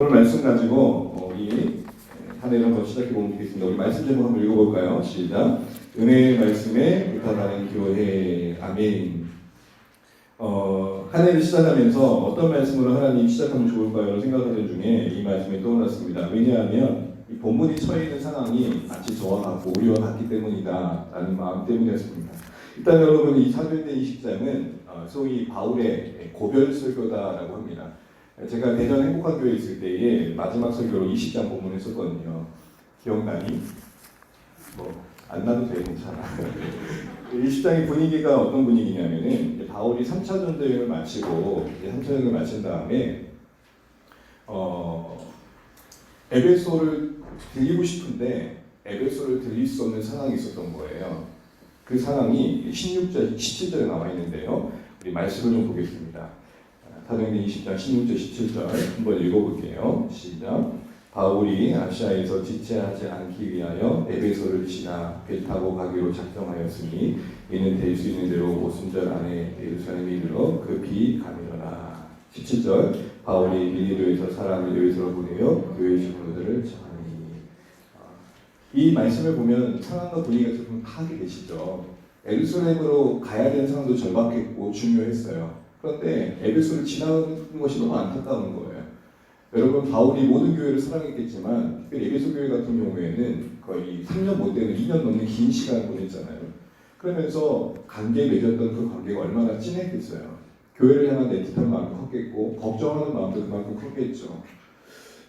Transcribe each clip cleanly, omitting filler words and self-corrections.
오늘 말씀 가지고 우리 한 해를 한번 시작해 보면 되겠습니다. 우리 말씀 제목 한번 읽어볼까요? 시작. 은혜의 말씀에 불타가는 교회. 아멘. 한 해를 시작하면서 어떤 말씀으로 하나님 시작하면 좋을까요? 생각하는 중에 이 말씀이 떠올랐습니다. 왜냐하면 이 본문이 처해 있는 상황이 마치 저와 같고 우리와 같기 때문이다 라는 마음 때문이었습니다. 일단 여러분, 이 사도행전 20장은 소위 바울의 고별 설교다라고 합니다. 제가 대전 행복학교에 있을 때에 마지막 설교로 20장 본문을 썼거든요. 기억나니? 안 나도 돼, 괜찮아. 20장의 분위기가 어떤 분위기냐면은 바울이 3차 전도여행을 마치고 3차 여행을 마친 다음에 에베소를 들리고 싶은데 에베소를 들릴 수 없는 상황이 있었던 거예요. 그 상황이 16절, 17절에 나와 있는데요. 우리 말씀을 좀 보겠습니다. 사도행전 20장 16절 17절 한번 읽어볼게요. 시작. 바울이 아시아에서 지체하지 않기 위하여 에베소를 지나 배 타고 가기로 작정하였으니 이는 될 수 있는 대로 오순절 안에 예루살렘에 이르러 급히 가미러라. 17절 바울이 밀리도에서 사람을 에베소로 보내어 교회 직원들을 청하니. 이 말씀을 보면 상황과 분위기가 조금 파악이 되시죠. 예루살렘으로 가야 되는 상황도 절박했고 중요했어요. 그런데 에베소를 지나가는 것이 너무 안타까운 거예요. 여러분, 바울이 모든 교회를 사랑했겠지만 특별히 에베소 교회 같은 경우에는 거의 3년 못 되는 2년 넘는 긴 시간을 보냈잖아요. 그러면서 관계에 맺었던 그 관계가 얼마나 진했겠어요. 교회를 향한 애틋한 마음도 컸겠고 걱정하는 마음도 그만큼 컸겠죠.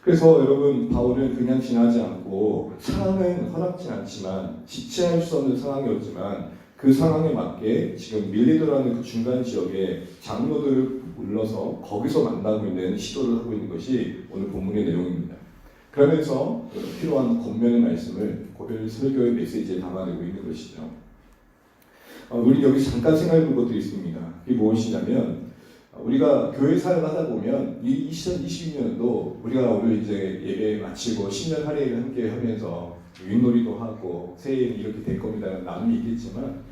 그래서 여러분, 바울은 그냥 지나지 않고 상황은 허락지 않지만 지체할 수 없는 상황이었지만 그 상황에 맞게 지금 밀리도라는 그 중간 지역에 장로들을 불러서 거기서 만나고 있는 시도를 하고 있는 것이 오늘 본문의 내용입니다. 그러면서 필요한 권면의 말씀을 고별 설교의 메시지에 담아내고 있는 것이죠. 우리 여기 잠깐 생각해 볼 것들이 있습니다. 이게 무엇이냐면 우리가 교회 사역을 하다 보면 이 2022년도 우리가 오늘 이제 예배 마치고 10년 할애를 함께 하면서 윷놀이도 하고 새해에는 이렇게 될 겁니다라는 나눔이 있겠지만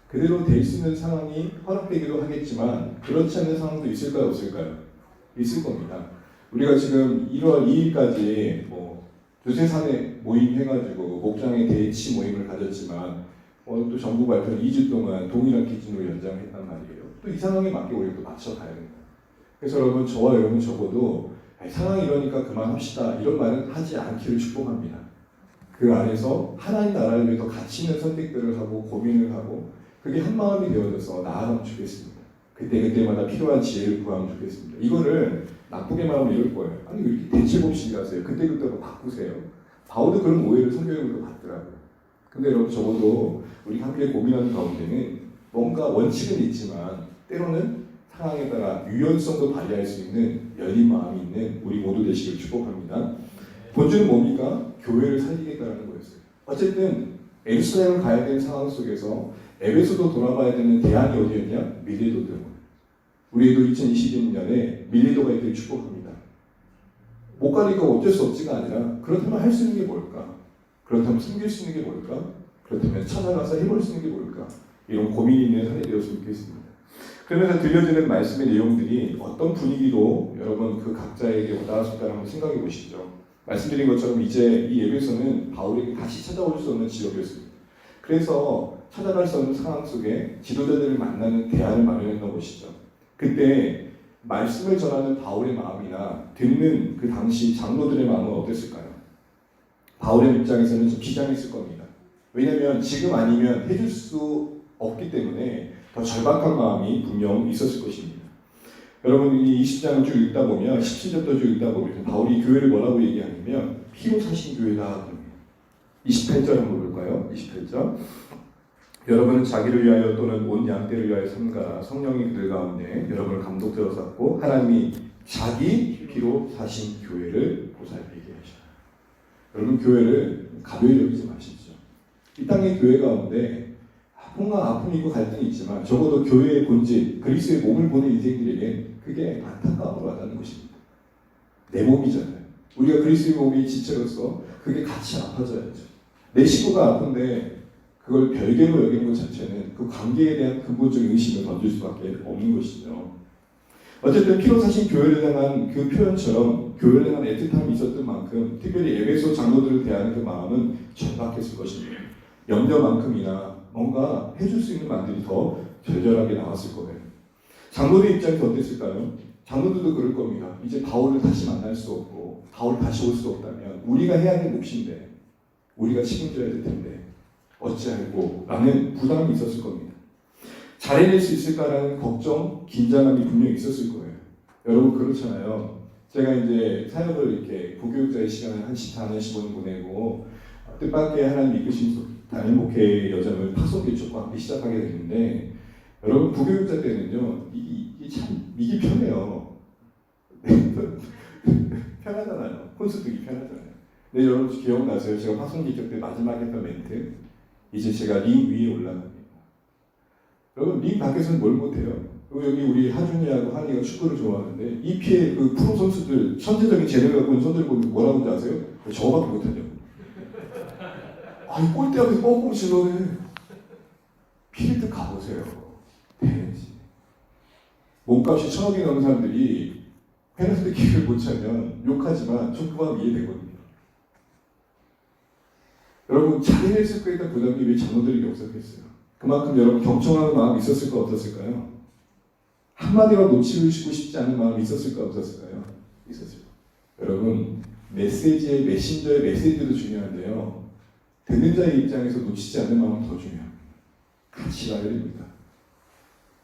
그대로 될 수 있는 상황이 허락되기도 하겠지만 그렇지 않은 상황도 있을까요? 없을까요? 있을 겁니다. 우리가 지금 1월 2일까지 두세 사내 모임 해가지고 목장의 대치 모임을 가졌지만 또 정부 발표는 2주 동안 동일한 기준으로 연장했단 말이에요. 또 이 상황에 맞게 우리가 또 맞춰가야 됩니다. 그래서 여러분, 저와 여러분 적어도 상황이 이러니까 그만합시다 이런 말은 하지 않기를 축복합니다. 그 안에서 하나님 나라를 위해 더 가치 있는 선택들을 하고 고민을 하고 그게 한 마음이 되어져서 나아가면 좋겠습니다. 그때마다 필요한 지혜를 구하면 좋겠습니다. 이거를 나쁘게 말하면 이럴 거예요. 아니, 왜 이렇게 대책 없이 가세요? 그때그때 바꾸세요. 바울도 그런 오해를 성경으로 받더라고요. 근데 여러분, 적어도 우리 함께 고민하는 가운데는 뭔가 원칙은 있지만 때로는 상황에 따라 유연성도 발휘할 수 있는 열린 마음이 있는 우리 모두 되시길 축복합니다. 본질은 뭡니까? 교회를 살리겠다는 거였어요. 어쨌든 예루살렘을 가야 되는 상황 속에서 에베소도 돌아가야 되는 대안이 어디였냐? 밀리도 때문에. 우리도 2022년에 밀리도가 있기를 축복합니다. 못 가니까 어쩔 수 없지가 아니라 그렇다면 할 수 있는 게 뭘까? 그렇다면 숨길 수 있는 게 뭘까? 그렇다면 찾아가서 해볼 수 있는 게 뭘까? 이런 고민이 있는 한 해 되었으면 좋겠습니다. 그러면서 들려지는 말씀의 내용들이 어떤 분위기로 여러분 그 각자에게 와닿았을까 한번 생각해 보시죠. 말씀드린 것처럼 이제 이 에베소는 바울에게 다시 찾아올 수 없는 지역이었습니다. 그래서 찾아갈 수 없는 상황 속에 지도자들을 만나는 대안을 마련했던 것이죠. 그때 말씀을 전하는 바울의 마음이나 듣는 그 당시 장로들의 마음은 어땠을까요? 바울의 입장에서는 좀 비장했을 겁니다. 왜냐하면 지금 아니면 해줄 수 없기 때문에 더 절박한 마음이 분명 있었을 것입니다. 여러분, 이 20장을 쭉 읽다 보면 17절도 쭉 읽다 보면 바울이 교회를 뭐라고 얘기하냐면 피로 사신 교회다. 28절 한번 볼까요? 28절. 여러분은 자기를 위하여 또는 온 양떼를 위하여 삼가라. 성령이 그들 가운데 여러분을 감독자로 삼고 하나님이 자기 피로 사신 교회를 보살피게 하시라. 여러분, 교회를 가벼이 여기지 마십시오. 이 땅의 교회 가운데 뭔가 아픔이 있고 갈등이 있지만 적어도 교회의 본질, 그리스도의 몸을 보는 인생들에게 그게 안타까움으로 와닿는 것입니다. 내 몸이잖아요. 우리가 그리스도의 몸이 지체로서 그게 같이 아파져야죠. 내 식구가 아픈데 그걸 별개로 여기는 것 자체는 그 관계에 대한 근본적인 의심을 던질 수밖에 없는 것이죠. 어쨌든 피로 사신 교회를 향한 그 표현처럼 교회를 향한 애틋함이 있었던 만큼 특별히 에베소 장로들을 대하는 그 마음은 절박했을 것입니다. 염려만큼이나 뭔가 해줄 수 있는 말들이 더 절절하게 나왔을 거예요. 장로들 입장에서 어땠을까요? 장로들도 그럴 겁니다. 이제 바울을 다시 만날 수 없고 바울 다시 올 수 없다면 우리가 해야 할 몫인데 우리가 책임져야 될 텐데 어찌할꼬 라는 부담이 있었을 겁니다. 잘해낼 수 있을까라는 걱정, 긴장감이 분명히 있었을 거예요. 여러분 그렇잖아요. 제가 이제 사역을 이렇게 부교육자의 시간을 한 14년, 15년 보내고 뜻밖의 하나님 이끄신 단임 목회 여정을 파송 개척과 함께 시작하게 됐는데 여러분 부교육자 때는요 이게 참 이게 편해요. 편하잖아요. 콘수 듣기 편하잖아요. 근데 여러분 기억나세요? 제가 파송 개척 때 마지막 했던 멘트 이제 제가 링 위에 올라갑니다. 여러분 링 밖에서는 뭘 못해요? 여기 우리 하준이하고 한이가 축구를 좋아하는데 이 피해 그 프로 선수들 천재적인 재능을 갖고 있는 선수들 보면 뭐라고 하는지 아세요? 저거밖에 못하냐고. 아니 골대 앞에서 뻥뻥 질러내. 필드 가보세요. 대단지. 몸값이 1,000억이 넘는 사람들이 페널티 킥을 못 차면 욕하지만 좀 그만 이해되거든요. 여러분 잘해냈을 거에 대한 부담이 왜 장로들에게 없었겠어요? 그만큼 여러분 경청하는 마음이 있었을까 없었을까요? 한마디가 놓치고 싶지 않은 마음이 있었을까 없었을까요? 있었어요. 여러분 메시지의 메신저의 메시지도 중요한데요. 듣는 자의 입장에서 놓치지 않는 마음은 더 중요합니다. 같이 가야 됩니다.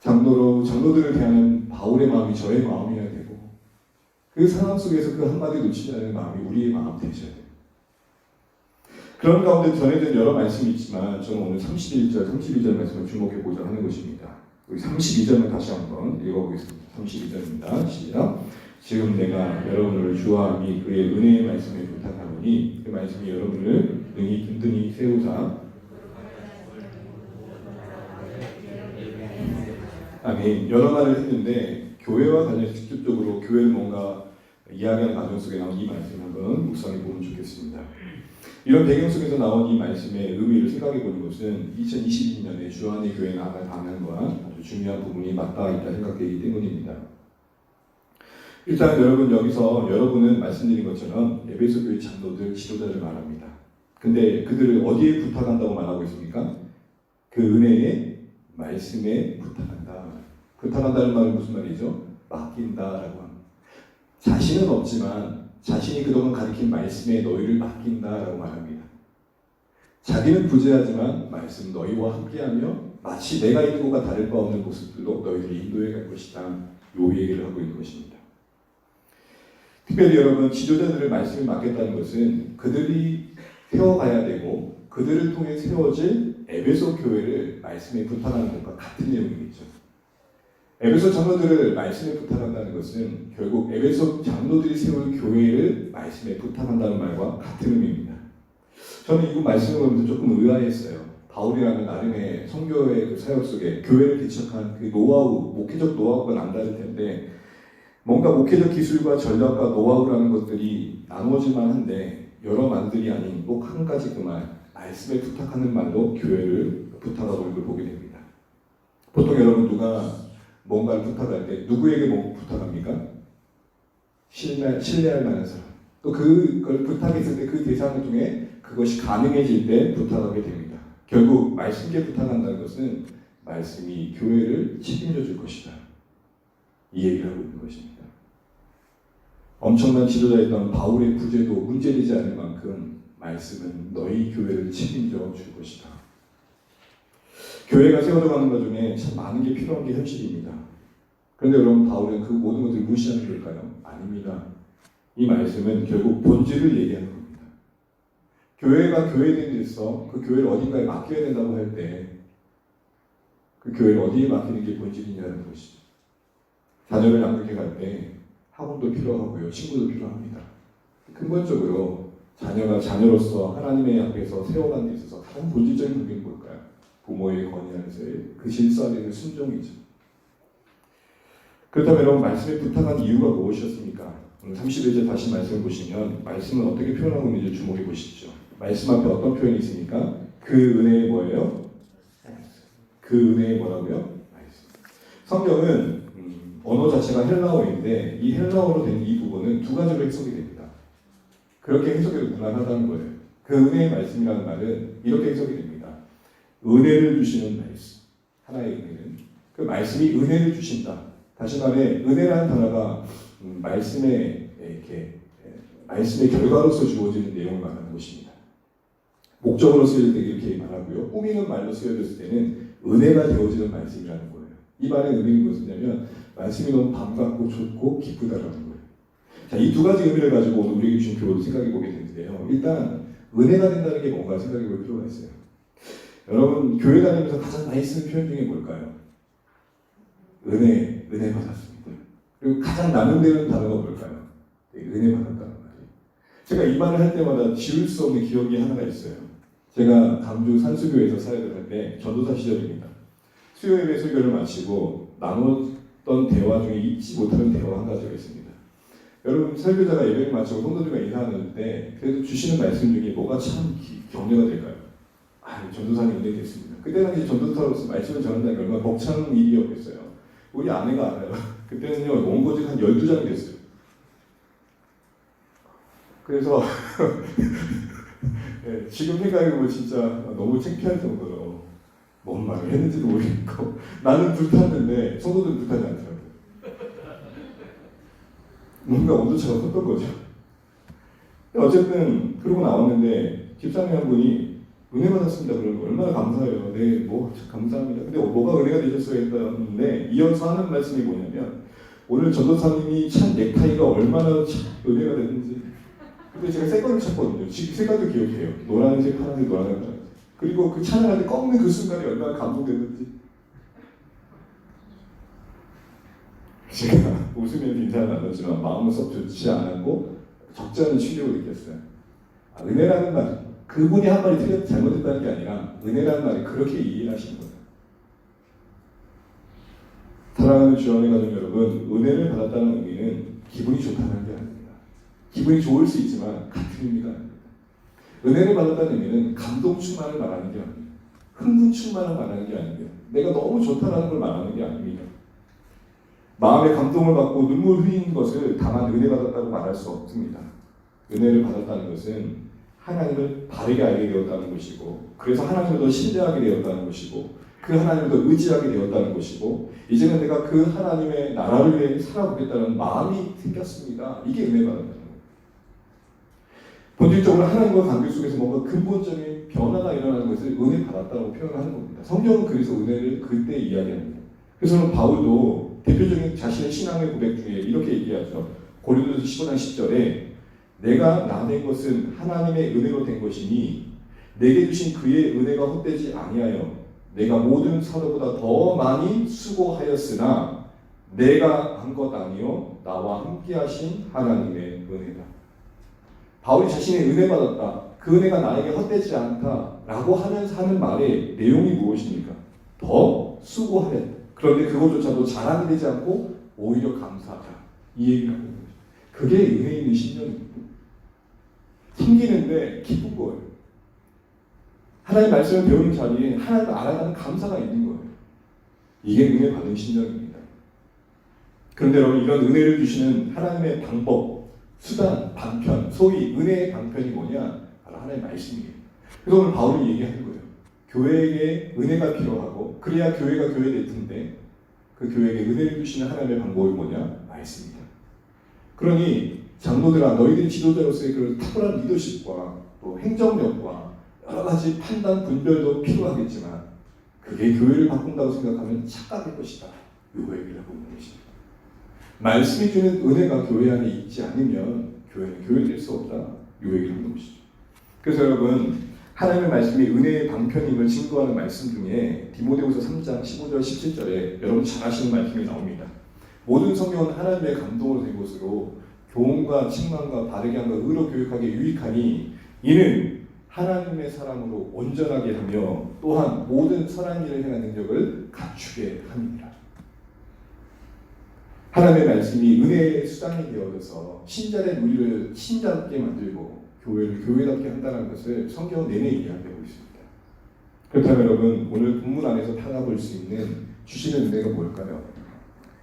장로들을 대하는 바울의 마음이 저의 마음이어야 되고 그 상황 속에서 그 한마디 놓치지 않는 마음이 우리의 마음 되셔야 돼요. 그런 가운데 전해진 여러 말씀이 있지만 저는 오늘 31절, 32절 말씀을 주목해보자 하는 것입니다. 우리 32절을 다시 한번 읽어보겠습니다. 32절입니다. 시작. 지금 내가 여러분을 주와 및 그의 은혜의 말씀을 부탁하노니 그 말씀이 여러분을 능히 든든히 세우사 아멘. 여러 말을 했는데 교회와 관련해서 직접적으로 교회를 뭔가 이야기하는 과정 속에 나온 이 말씀 한번 묵상해 보면 좋겠습니다. 이런 배경 속에서 나온 이 말씀의 의미를 생각해 보는 것은 2022년에 주안의 교회 나아갈 방향과 아주 중요한 부분이 맞닿아 있다 생각되기 때문입니다. 일단 여러분 여기서 여러분은 말씀드린 것처럼 에베소 교회 장로들 지도자를 말합니다. 근데 그들을 어디에 부탁한다고 말하고 있습니까? 그 은혜의 말씀에 부탁한다. 부탁한다는 말은 무슨 말이죠? 맡긴다라고 합니다. 자신은 없지만 자신이 그동안 가르친 말씀에 너희를 맡긴다라고 말합니다. 자기는 부재하지만 말씀 너희와 함께하며 마치 내가 있는 것과 다를 바 없는 모습들로 너희를 인도해 갈 것이다. 요 얘기를 하고 있는 것입니다. 특별히 여러분 지도자들을 말씀을 맡겠다는 것은 그들이 세워가야 되고 그들을 통해 세워질 에베소 교회를 말씀에 부탁하는 것과 같은 내용이겠죠. 에베소 장로들을 말씀에 부탁한다는 것은 결국 에베소 장로들이 세울 교회를 말씀에 부탁한다는 말과 같은 의미입니다. 저는 이 말씀을 보면서 조금 의아했어요. 바울이라는 나름의 선교의 그 사역 속에 교회를 개척한 그 노하우, 목회적 노하우가 남다를 텐데 뭔가 목회적 기술과 전략과 노하우라는 것들이 나누어질만 한데 여러 말들이 아닌 꼭 한 가지 그 말씀에 부탁하는 말로 교회를 부탁하고 있는 걸 보게 됩니다. 보통 여러분 누가 뭔가를 부탁할 때 누구에게 뭐 부탁합니까? 신뢰할 만한 사람. 또 그걸 부탁했을 때 그 대상을 통해 그것이 가능해질 때 부탁하게 됩니다. 결국 말씀께 부탁한다는 것은 말씀이 교회를 책임져 줄 것이다. 이 얘기를 하고 있는 것입니다. 엄청난 지도자였던 바울의 부재도 문제되지 않을 만큼 말씀은 너희 교회를 책임져 줄 것이다. 교회가 세워져가는 것 중에 참 많은 게 필요한 게 현실입니다. 그런데 여러분 바울은 그 모든 것을 무시하는 걸까요? 아닙니다. 이 말씀은 결국 본질을 얘기하는 겁니다. 교회가 교회된 데서 그 교회를 어딘가에 맡겨야 된다고 할 때 그 교회를 어디에 맡기는 게 본질이냐는 것이죠. 자녀를 양육해 갈 때 학원도 필요하고요. 친구도 필요합니다. 근본적으로 자녀가 자녀로서 하나님의 앞에서 세워가는 데 있어서 가장 본질적인 부분이 뭘까요? 부모의 권위하에서의 그 질서되는 순종이죠. 그렇다면 여러분 말씀에 부탁한 이유가 무엇이었습니까? 오늘 31절 다시 말씀을 보시면 말씀은 어떻게 표현하고 있는지 주목해 보십시오. 말씀 앞에 어떤 표현이 있습니까? 그 은혜의 뭐예요? 그 은혜의 뭐라고요? 말씀. 성경은 언어 자체가 헬라어인데 이 헬라어로 된 이 부분은 두 가지로 해석이 됩니다. 그렇게 해석해도 무난하다는 거예요. 그 은혜의 말씀이라는 말은 이렇게 해석이 됩니다. 은혜를 주시는 말씀, 하나의 은혜는 그 말씀이 은혜를 주신다. 다시 말해 은혜라는 단어가 말씀의 결과로서 주어지는 내용을 말하는 것입니다. 목적으로 쓰일 때 이렇게 말하고요. 꾸미는 말로 쓰여졌을 때는 은혜가 되어지는 말씀이라는 거예요. 이 말의 의미는 무엇이냐면 말씀이 너무 반갑고 좋고 기쁘다라는 거예요. 자, 이 두 가지 의미를 가지고 오늘 우리에게 주신 교훈을 생각해 보게 되는데요. 일단 은혜가 된다는 게 뭔가 생각해 볼 필요가 있어요. 여러분 교회 다니면서 가장 많이 쓰는 표현 중에 뭘까요? 은혜 받았습니다. 그리고 가장 남용되는 단어가 뭘까요? 은혜 받았다는 말이에요. 제가 이 말을 할 때마다 지울 수 없는 기억이 하나가 있어요. 제가 강주 산수교에서 사역을 때 전도사 시절입니다. 수요일에 설교를 마치고 나눴던 대화 중에 잊지 못하는 대화 한 가지가 있습니다. 여러분 설교자가 예배를 마치고 성도들과 인사하는데 그래도 주시는 말씀 중에 뭐가 참 격려가 될까요? 전도사님 은혜 됐습니다. 그때 당시 전도사로서 말씀을 전한다는 게 얼마나 벅찬 일이었겠어요. 우리 아내가 알아요. 그때는요 원고지가 한 12장이 됐어요. 그래서 네, 지금 생각해보면 진짜 너무 창피할 정도로 뭔 말을 했는지도 모르겠고 나는 불탔는데 성도들은 불타지 않더라고요. 뭔가 온도차가 컸던 거죠. 어쨌든 그러고 나왔는데 집사님 한 분이 은혜 받았습니다. 그러는 거 얼마나 감사해요. 네, 뭐 감사합니다. 근데 뭐가 은혜가 되셨어요? 했는데 이어서 하는 말씀이 뭐냐면 오늘 전도사님이 찬 넥타이가 얼마나 은혜가 됐는지. 근데 제가 새 거를 찾거든요. 지금 색깔도 기억해요. 노란색, 파란색, 노란색, 파란색. 그리고 그 찬양할 때 꺾는 그 순간이 얼마나 감동됐는지. 제가 웃으면서 인사를 나눴지만 마음은 썩 좋지 않았고 적지 않은 충격을 느꼈어요. 은혜라는 말, 그분이 한 말이 잘못했다는 게 아니라 은혜라는 말이 그렇게 이해하시는 거예요. 사랑하는 주안의 가족 여러분, 은혜를 받았다는 의미는 기분이 좋다는 게 아닙니다. 기분이 좋을 수 있지만 같은 의미가 아닙니다. 은혜를 받았다는 의미는 감동 충만을 말하는 게 아닙니다. 흥분 충만을 말하는 게 아닙니다. 내가 너무 좋다라는 걸 말하는 게 아닙니다. 마음의 감동을 받고 눈물 흘리는 것을 다만 은혜 받았다고 말할 수 없습니다. 은혜를 받았다는 것은 하나님을 바르게 알게 되었다는 것이고, 그래서 하나님을 더 신뢰하게 되었다는 것이고, 그 하나님을 더 의지하게 되었다는 것이고, 이제는 내가 그 하나님의 나라를 위해 살아보겠다는 마음이 생겼습니다. 이게 은혜 받았다는 거예요. 본질적으로 하나님과 관계 속에서 뭔가 근본적인 변화가 일어나는 것을 은혜 받았다고 표현하는 겁니다. 성경은 그래서 은혜를 그때 이야기합니다. 그래서 바울도 대표적인 자신의 신앙의 고백 중에 이렇게 얘기하죠. 고린도서 15장 10절에 내가 나 된 것은 하나님의 은혜로 된 것이니 내게 주신 그의 은혜가 헛되지 아니하여 내가 모든 사도보다 더 많이 수고하였으나 내가 한 것 아니요 나와 함께 하신 하나님의 은혜다. 바울이 자신의 은혜 받았다. 그 은혜가 나에게 헛되지 않다라고 하는 말의 내용이 무엇입니까? 더 수고하였다. 그런데 그것조차도 자랑이 되지 않고 오히려 감사하다. 이 얘기를 하는 거죠. 그게 은혜 있는 신령입니다. 섬기는데 기쁜 거예요. 하나님 말씀을 배우는 자리에 하나님을 알아가는 감사가 있는 거예요. 이게 은혜 받은 신령입니다. 그런데 여러분 이런 은혜를 주시는 하나님의 방법, 수단, 방편, 소위 은혜의 방편이 뭐냐? 바로 하나님의 말씀이에요. 그래서 오늘 바울이 얘기하는 거예요. 교회에게 은혜가 필요하고 그래야 교회가 교회 될 텐데 그 교회에게 은혜를 주시는 하나님의 방법이 뭐냐? 말씀이다. 그러니 장로들아 너희들이 지도자로서의 그 탁월한 리더십과 또 행정력과 여러 가지 판단 분별도 필요하겠지만 그게 교회를 바꾼다고 생각하면 착각일 것이다. 이거 얘기를 하고 있는 것입니다. 말씀이 주는 은혜가 교회 안에 있지 않으면 교회는 교회될 수 없다. 이 얘기를 하는 것이죠. 그래서 여러분 하나님의 말씀이 은혜의 방편임을 증거하는 말씀 중에 디모데후서 3장 15절 17절에 여러분 잘 아시는 말씀이 나옵니다. 모든 성경은 하나님의 감동으로 된 것으로 교훈과 책망과 바르게 함과 의로 교육하기에 유익하니 이는 하나님의 사람으로 온전하게 하며 또한 모든 선한 일을 행하는 능력을 갖추게 함이니라. 하나님의 말씀이 은혜의 수단이 되어져서 신자의 우리를 신자답게 만들고 교회를 교회답게 한다는 것을 성경 내내 이야기하고 있습니다. 그렇다면 여러분 오늘 본문 안에서 찾아볼 수 있는 주시는 은혜가 뭘까요?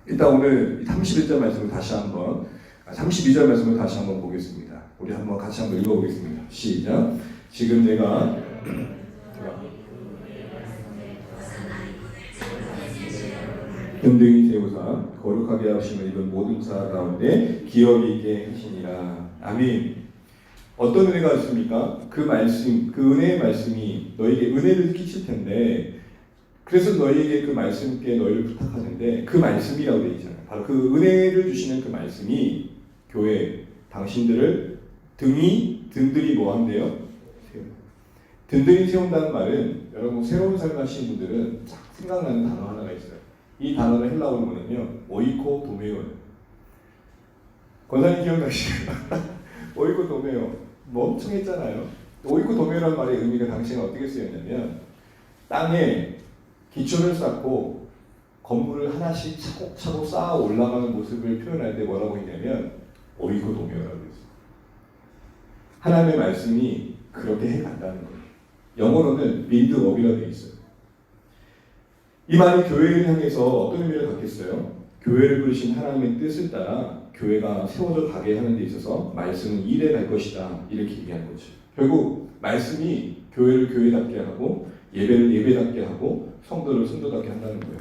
일단 오늘 31절 말씀을 다시 한번 32절 말씀을 다시 한번 보겠습니다. 우리 한번 같이 한번 읽어보겠습니다. 시작. 지금 내가 등등이 세우사 거룩하게 하심을 입은 모든 자 가운데 기업이 있게 하시니라. 아멘. 어떤 은혜가 있습니까? 그 말씀, 그 은혜의 말씀이 너에게 은혜를 끼칠 텐데, 그래서 너에게 그 말씀께 너희를 부탁하는데, 그 말씀이라고 되어 있잖아요. 바로 그 은혜를 주시는 그 말씀이 교회 당신들을 든든히 뭐 한대요? 든든히 세운다는 말은, 여러분 새로운 삶 하시는 분들은 딱 생각나는 단어 하나가 있어요. 이 단어를 헬라어로 뭐냐면 오이코 도메오예요. 권사님 기억나시죠? 오이코 도메오 멍청했잖아요. 오이코 도메오라는 말의 의미가 당시에는 어떻게 쓰였냐면, 땅에 기초를 쌓고 건물을 하나씩 차곡차곡 쌓아 올라가는 모습을 표현할 때 뭐라고 했냐면 오이코 도메오라고 했어요. 하나님의 말씀이 그렇게 해간다는 거예요. 영어로는 빌드업이라고 되어 있어요. 이 말이 교회를 향해서 어떤 의미를 갖겠어요? 교회를 부르신 하나님의 뜻을 따라 교회가 세워져 가게 하는 데 있어서 말씀은 일해 갈 것이다, 이렇게 얘기하는 거죠. 결국 말씀이 교회를 교회답게 하고 예배를 예배답게 하고 성도를 성도답게 한다는 거예요.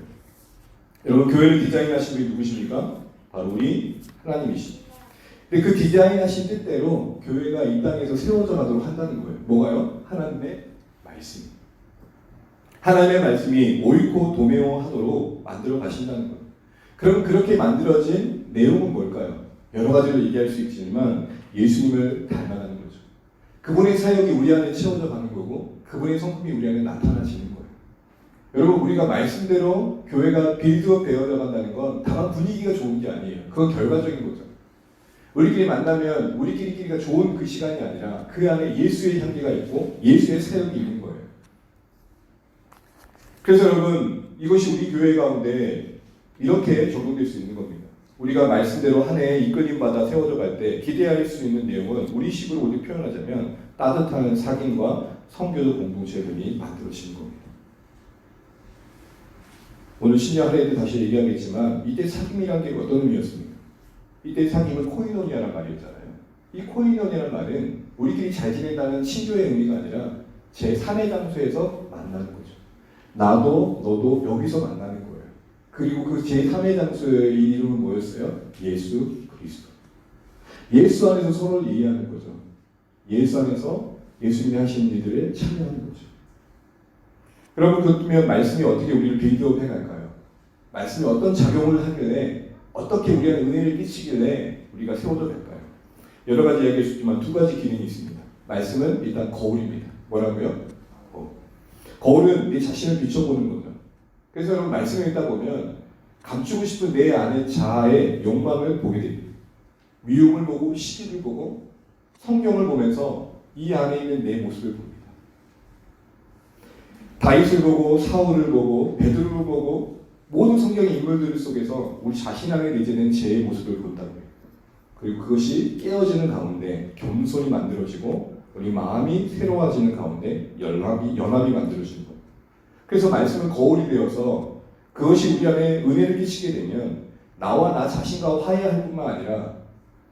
여러분 교회를 디자인하신 분이 누구십니까? 바로 우리 하나님이시죠. 근데 그 디자인하신 뜻대로 교회가 이 땅에서 세워져 가도록 한다는 거예요. 뭐가요? 하나님의 말씀. 하나님의 말씀이 오이코 도메오 하도록 만들어 가신다는 거예요. 그럼 그렇게 만들어진 내용은 뭘까요? 여러 가지로 얘기할 수 있지만 예수님을 닮아가는 거죠. 그분의 사역이 우리 안에 채워져 가는 거고 그분의 성품이 우리 안에 나타나시는 거예요. 여러분 우리가 말씀대로 교회가 빌드업 되어져 간다는 건 다만 분위기가 좋은 게 아니에요. 그건 결과적인 거죠. 우리끼리 만나면 우리끼리가 좋은 그 시간이 아니라 그 안에 예수의 향기가 있고 예수의 사역이 있는 거예요. 그래서 여러분 이것이 우리 교회 가운데 이렇게 적용될 수 있는 겁니다. 우리가 말씀대로 한 해 이끌림 받아 세워져 갈 때 기대할 수 있는 내용은 우리식으로 우리 표현하자면 따뜻한 사귐과 성교적 공동체들이 만들어지는 겁니다. 오늘 신약 할례 때 다시 얘기하겠지만 이때 사귐이란 게 어떤 의미였습니까? 이때 사귐은 코이노니아라는 말이었잖아요. 이 코이노니아라는 말은 우리끼리 잘 지낸다는 친교의 의미가 아니라 제3의 장소에서 만나는 거죠. 나도 너도 여기서 만나는 거예요. 그리고 그 제3의 장소의 이름은 뭐였어요? 예수 그리스도. 예수 안에서 서로를 이해하는 거죠. 예수 안에서 예수님이 하시는 일들에 참여하는 거죠. 여러분 그렇다면 말씀이 어떻게 우리를 빌드업 해갈까요? 말씀이 어떤 작용을 하길래 어떻게 우리한테 은혜를 끼치길래 우리가 세워져 갈까요? 여러 가지 이야기할 수 있지만 두 가지 기능이 있습니다. 말씀은 일단 거울입니다. 뭐라고요? 거울은 내 자신을 비춰보는 거죠. 그래서 여러분 말씀을 읽다 보면 감추고 싶은 내 안의 자아의 욕망을 보게 됩니다. 위험을 보고 시기를 보고 성경을 보면서 이 안에 있는 내 모습을 봅니다. 다윗을 보고 사울을 보고 베드로를 보고 모든 성경의 인물들 속에서 우리 자신 안에 내재된 제 모습을 본다고 해요. 그리고 그것이 깨어지는 가운데 겸손이 만들어지고 우리 마음이 새로워지는 가운데 연합이 만들어지는 거예요. 그래서 말씀은 거울이 되어서 그것이 우리 안에 은혜를 끼치게 되면 나와 나 자신과 화해할 뿐만 아니라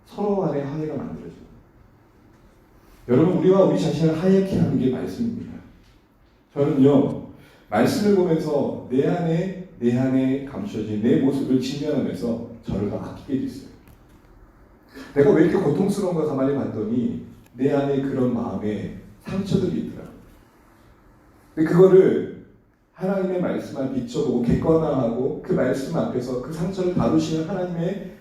서로 간의 화해가 만들어져요. 여러분 우리와 우리 자신을 하얗게 하는 게 말씀입니다. 저는요 말씀을 보면서 내 안에 감춰진 내 모습을 직면하면서 저를 더 아끼게 됐어요. 내가 왜 이렇게 고통스러운가 가만히 봤더니 내 안에 그런 마음에 상처들이 있더라고요. 근데 그거를 하나님의 말씀만 비춰보고 객관화하고 그 말씀 앞에서 그 상처를 다루시는 하나님의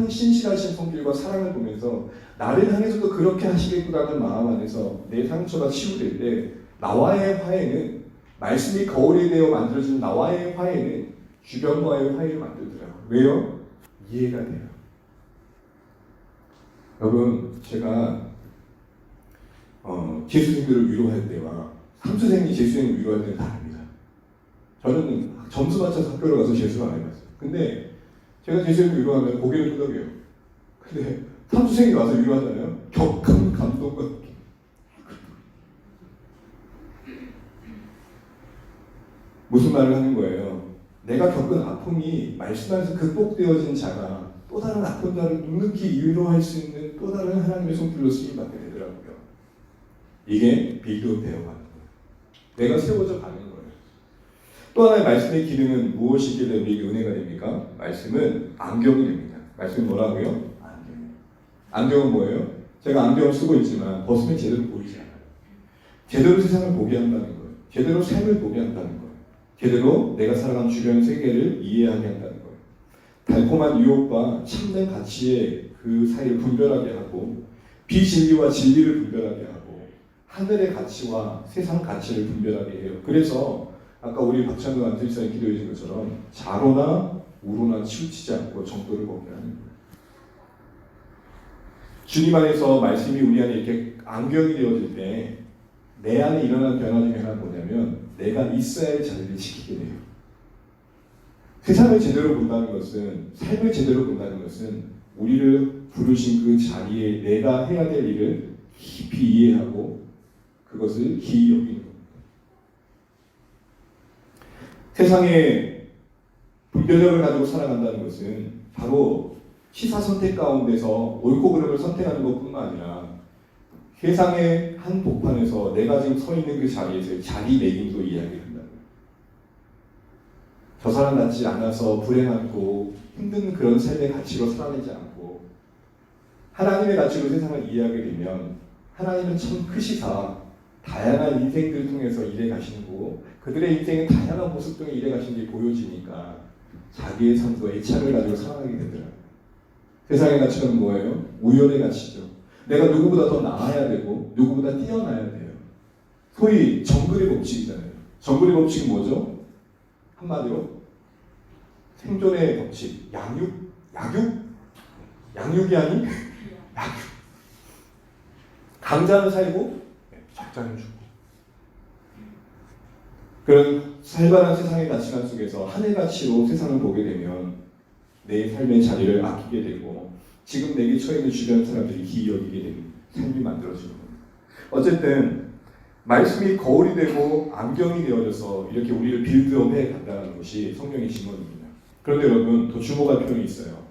신실하신 손길과 사랑을 보면서 나를 향해서도 그렇게 하시겠구나는 마음 안에서 내 상처가 치유될 때 나와의 화해는 말씀이 거울이 되어 만들어진 나와의 화해는 주변과의 화해를 만들더라고요. 왜요? 이해가 돼요. 여러분 제가 재수생들을 위로할 때와 삼수생이 재수생을 위로할 때는 다릅니다. 저는 점수 맞춰서 학교를 가서 재수를 안 해봤어요. 근데 제가 재수생을 위로하면 고개를 끄덕여요. 근데 삼수생이 와서 위로하잖아요. 격한 감동과 느낌. 무슨 말을 하는 거예요? 내가 겪은 아픔이 말씀 안에서 극복되어진 자가 또 다른 아픈 자를 묵묵히 위로할 수 있는 또 다른 하나님의 손길로 쓰임받게 되더라고요. 이게 빌드업 되어가는 거예요. 내가 세워져 가는 거예요. 또 하나의 말씀의 기능은 무엇이길래 우리에게 은혜가 됩니까? 말씀은 안경이 됩니다. 말씀은 뭐라고요? 안경. 안경은 뭐예요? 제가 안경을 쓰고 있지만 벗으면 제대로 보이지 않아요. 제대로 세상을 보게 한다는 거예요. 제대로 삶을 보게 한다는 거예요. 제대로 내가 살아가는 주변 세계를 이해하게 한다는 거예요. 달콤한 유혹과 참된 가치의 그 사이를 분별하게 하고 비진리와 진리를 분별하게 하고 하늘의 가치와 세상 가치를 분별하게 해요. 그래서 아까 우리 박찬근 안수일사님 기도해 준 것처럼 좌로나 우로나 치우치지 않고 정도를 보게 하는 거예요. 주님 안에서 말씀이 우리 안에 이렇게 안경이 되어질 때 내 안에 일어나는 변화 중에 하나는 뭐냐면 내가 있어야 할 자리를 지키게 돼요. 세상을 제대로 본다는 것은, 삶을 제대로 본다는 것은 우리를 부르신 그 자리에 내가 해야 될 일을 깊이 이해하고 그것을 기이 여기는 겁니다. 세상에 분별력을 가지고 살아간다는 것은 바로 시사 선택 가운데서 옳고 그름을 선택하는 것뿐만 아니라 세상의 한 복판에서 내가 지금 서 있는 그 자리에서 자리매김도 이야기를 한다는 거예요. 저 사람 같지 않아서 불행하고 힘든 그런 삶의 가치로 살아내지 않고 하나님의 가치로 세상을 이해하게 되면 하나님은 참 크시사 다양한 인생들을 통해서 일해 가시는 거고 그들의 인생의 다양한 모습 중에 일해 가시는 게 보여지니까 자기의 삶도 애착을 가지고 살아가게 되더라고요. 세상의 가치는 뭐예요? 우연의 가치죠. 내가 누구보다 더 나아야 되고 누구보다 뛰어나야 돼요. 소위 정글의 법칙이잖아요. 정글의 법칙은 뭐죠? 한마디로 생존의 법칙. 양육? 양육이 아닌 약육. 강자는 살고 적자는 죽고. 그런 살벌한 세상의 가치관 속에서 하늘 가치로 세상을 보게 되면 내 삶의 자리를 아끼게 되고 지금 내게 처해 있는 주변 사람들이 기이 여기게 되는 삶이 만들어지는 겁니다. 어쨌든 말씀이 거울이 되고 안경이 되어져서 이렇게 우리를 빌드업해 간다는 것이 성경의 증언입니다. 그런데 여러분 더 주목할 필요는 있어요.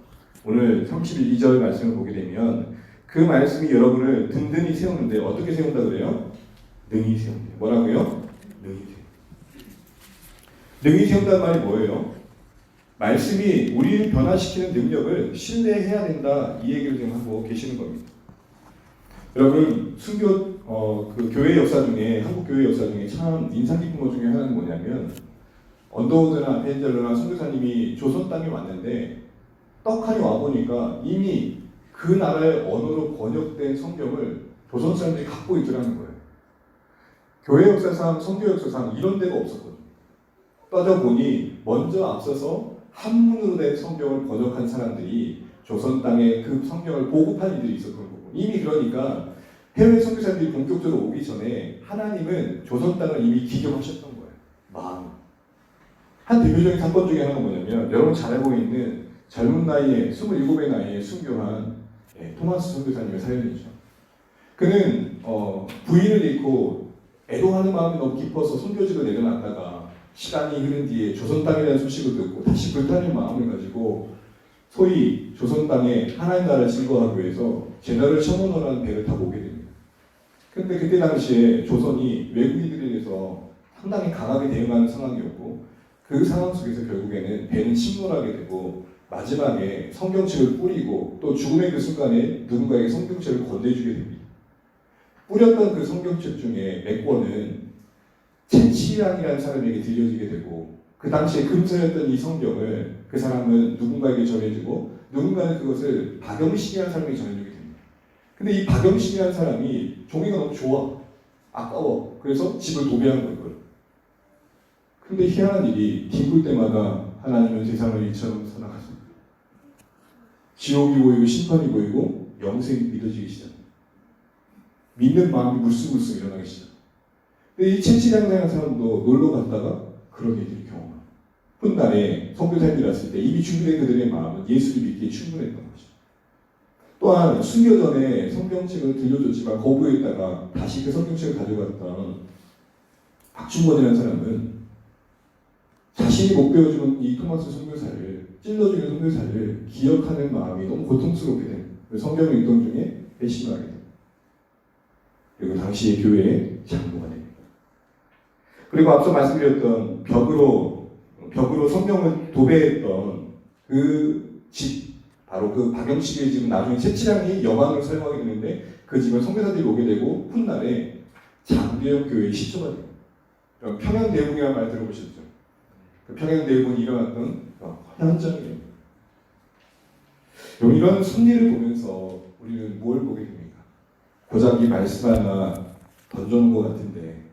오늘 32절 말씀을 보게 되면 그 말씀이 여러분을 든든히 세우는데 어떻게 세운다 그래요? 능히 세운다. 뭐라고요? 능히 세운다. 능히 세운다는 말이 뭐예요? 말씀이 우리를 변화시키는 능력을 신뢰해야 된다 이 얘기를 지금 하고 계시는 겁니다. 여러분 순교 그 교회 역사 중에 한국 교회 역사 중에 참 인상 깊은 것 중에 하나는 뭐냐면 언더우드나 벤젤러나 선교사님이 조선 땅에 왔는데 떡하니 와 보니까 이미 그 나라의 언어로 번역된 성경을 조선 사람들이 갖고 있더라는 거예요. 교회 역사상, 선교 역사상 이런 데가 없었거든요. 따져보니 먼저 앞서서 한문으로 된 성경을 번역한 사람들이 조선 땅에 그 성경을 보급한 이들이 있었던 거고 이미 그러니까 해외 선교사들이 본격적으로 오기 전에 하나님은 조선 땅을 이미 기경하셨던 거예요. 마음. 한 대표적인 사건 중에 하나가 뭐냐면 여러분 잘 알고 있는 젊은 나이에 27의 나이에 순교한 토마스 선교사님의 사연이죠. 그는 부인을 잃고 애도하는 마음이 너무 깊어서 선교지로 내려놨다가 시간이 흐른 뒤에 조선 땅에 대한 소식을 듣고 다시 불타는 마음을 가지고 소위 조선 땅에 하나님 나라를 증거하기 위해서 제너럴 셔먼호라는 배를 타고 오게 됩니다. 그런데 그때 당시에 조선이 외국인들에 대해서 상당히 강하게 대응하는 상황이었고 그 상황 속에서 결국에는 배는 침몰하게 되고 마지막에 성경책을 뿌리고 또 죽음의 그 순간에 누군가에게 성경책을 건네주게 됩니다. 뿌렸던 그 성경책 중에 몇 권은 채치양이라는 사람에게 들려지게 되고 그 당시에 금서였던 이 성경을 그 사람은 누군가에게 전해주고 누군가는 그것을 박영식이라는 사람에게 전해주게 됩니다. 근데 이 박영식이라는 사람이 종이가 너무 좋아. 아까워. 그래서 집을 도배한 거예요. 근데 희한한 일이 뒹굴 때마다 하나님은 세상을 이처럼 선악하십니다. 지옥이 보이고 심판이 보이고 영생이 믿어지기 시작합니다. 믿는 마음이 물쑥물쑥 일어나기 시작합니다. 근데 이 채치장사라는 사람도 놀러 갔다가 그런 일들을 경험합니다. 훗날에 선교사님이 왔을 때 이미 준비된 그들의 마음은 예수를 믿기에 충분했던 것이죠. 또한 순교 전에 성경책을 들려줬지만 거부했다가 다시 그 성경책을 가져갔던 박준권이라는 사람은 자신이 못 배워주는 이 토마스 선교사를 찔러주는 선교사를 기억하는 마음이 너무 고통스럽게 됩니다. 성경을 읽던 중에 배신하게 됩니다. 그리고 당시의 교회의 장로가 됩니다. 그리고 앞서 말씀드렸던 벽으로 성경을 도배했던 그 집, 바로 그 박영식의 집은 나중에 채치량이 여관으로 사용하게 되는데 그 집은 선교사들이 오게 되고 훗날에 장대역 교회의 시초가 됩니다. 평양대붕이라는 말 들어보셨죠? 그 평양대붕이 일어났던 현장이에요. 이런 섭리를 보면서 우리는 뭘 보게 됩니까? 고작 이 말씀 하나 던져놓은 것 같은데